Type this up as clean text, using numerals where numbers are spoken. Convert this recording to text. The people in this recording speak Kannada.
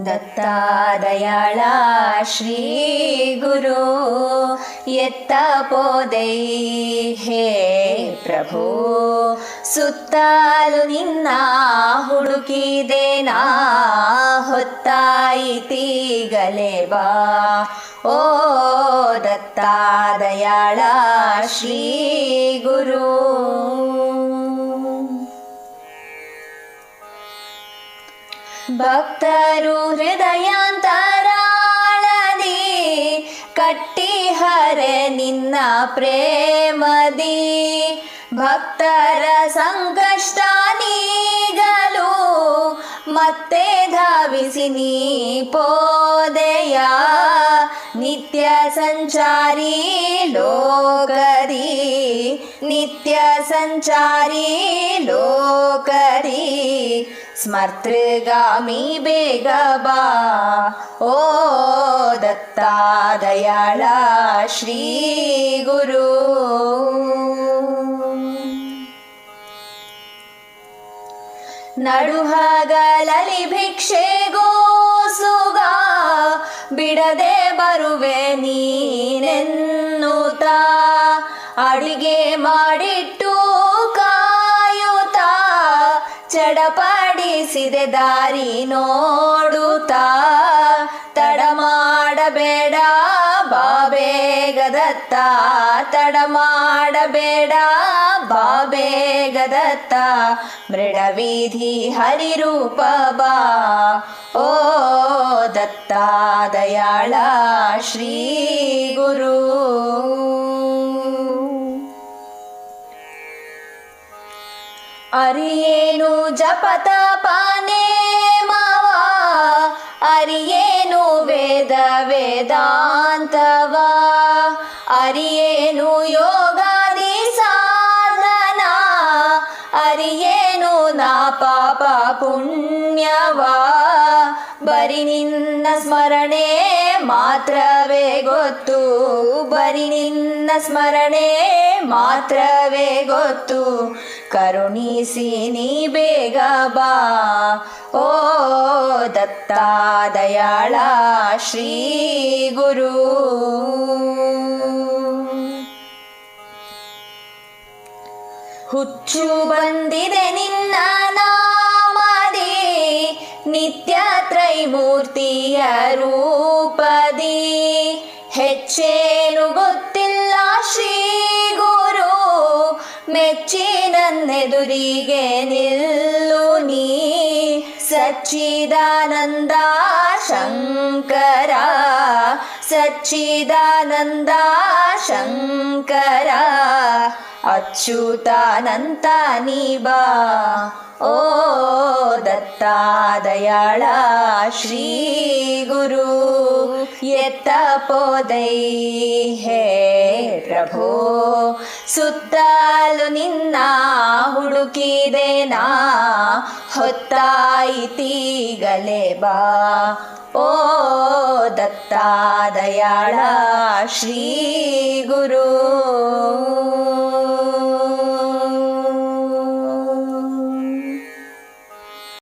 ದತ್ತಾದಯಾಳ ಶ್ರೀ ಗುರು ಎತ್ತ ಪೋದೈ ಹೇ ಪ್ರಭು, ಸುತ್ತಲೂ ನಿನ್ನ ಹುಡುಕಿದೆ ನಾ, ಹೊತ್ತಾಯಿತೀಗಲೇ ಬಾ. ಓ ದತ್ತಾದಯಾಳ ಶ್ರೀ ಗುರು. ಭಕ್ತರು ಹೃದಯಾಂತರಾಳದಿ ಕಟ್ಟಿಹರೆ ನಿನ್ನ ಪ್ರೇಮದಿ, ಭಕ್ತರ ಸಂಕಷ್ಟ ನೀಗಲು ಮತ್ತೆ ಧಾವಿಸಿ ನೀ ಪೋದೆಯ. ನಿತ್ಯ ಸಂಚಾರಿ ಲೋಕದಿ, ನಿತ್ಯ ಸಂಚಾರಿ ಲೋಕದಿ, ಸ್ಮರ್ತೃಗಾಮಿ ಬೇಗ ಬಾ. ಓ ದತ್ತಾದಯಾಳ ಶ್ರೀ ಗುರು. ನಡುಹಗಲಲಿ ಭಿಕ್ಷೆಗೋಸುಗ ಬಿಡದೆ ಬರುವೆ ನೀನೆನ್ನುತ್ತ, ಅಡಿಗೆ ಮಾಡಿಟ್ಟು ಕಾಯುತ್ತಾ ಚಡಪಡಿಸಿದೆ ದಾರಿ ನೋಡುತ್ತಾ. ತಡ ಮಾಡಬೇಡ ಬಾಬೇಗ ದತ್ತ, ತಡ ಮಾಡಬೇಡ ಬಾಬೇಗ ದತ್ತ, ಮೃಡವೀಧಿ ಹರಿರೂಪ ಬಾ. ಓ ದತ್ತಾದಯಾಳ ಶ್ರೀ ಗುರು. ಅರಿಯೇನು ಜಪತಪನೆ ಮಾವ, ಅರಿಯೇನು ವೇದ ವೇದಾಂತವ, ಅರಿಯೇನು ಯೋಗಾದಿ ಸಾಧನ, ಅರಿಯೇನು ನಾ ಪಾಪ ಪುಣ್ಯವ. ಬರಿ ನಿನ್ನ ಸ್ಮರಣೆ ಮಾತ್ರವೇ ಗೊತ್ತು, ಬರಿ ನಿನ್ನ ಸ್ಮರಣೆ ಮಾತ್ರವೇ ಗೊತ್ತು, ಕರುಣಿಸಿ ನೀ ಬೇಗ ಬಾ. ಓ ದತ್ತಾದಯಾಳ ಶ್ರೀ ಗುರು. ಹುಚ್ಚು ಬಂದಿದೆ ನಿನ್ನ ನಾಮದಿ, ನಿತ್ಯ ತ್ರೈಮೂರ್ತಿಯ ರೂಪದಿ, ಹೆಚ್ಚೇನು ಗೊತ್ತಿಲ್ಲ ಶ್ರೀ ಗುರು, ಮೆಚ್ಚಿ ನನ್ನೆದುರಿಗೆ ನಿಲ್ಲು ನೀ. ಸಚ್ಚಿದಾನಂದ ಶಂಕರ, ಸಚ್ಚಿದಾನಂದ ಶಂಕರ, ಅಚ್ಯುತಾನಂತ ನೀ ಬಾ. ಓ ದತ್ತಾದಯಾಳ ಶ್ರೀ ಗುರು ಎತ್ತ ಪೋದೈ ಹೇ ಪ್ರಭು, ಸುತ್ತಲೂ ನಿನ್ನ ಹುಡುಕಿದೆ ನಾ, ಹೊತ್ತಾಯಿತೀಗಲೇ ಬಾ. ಓ ದತ್ತಾದಯಾಳ ಶ್ರೀ ಗುರು.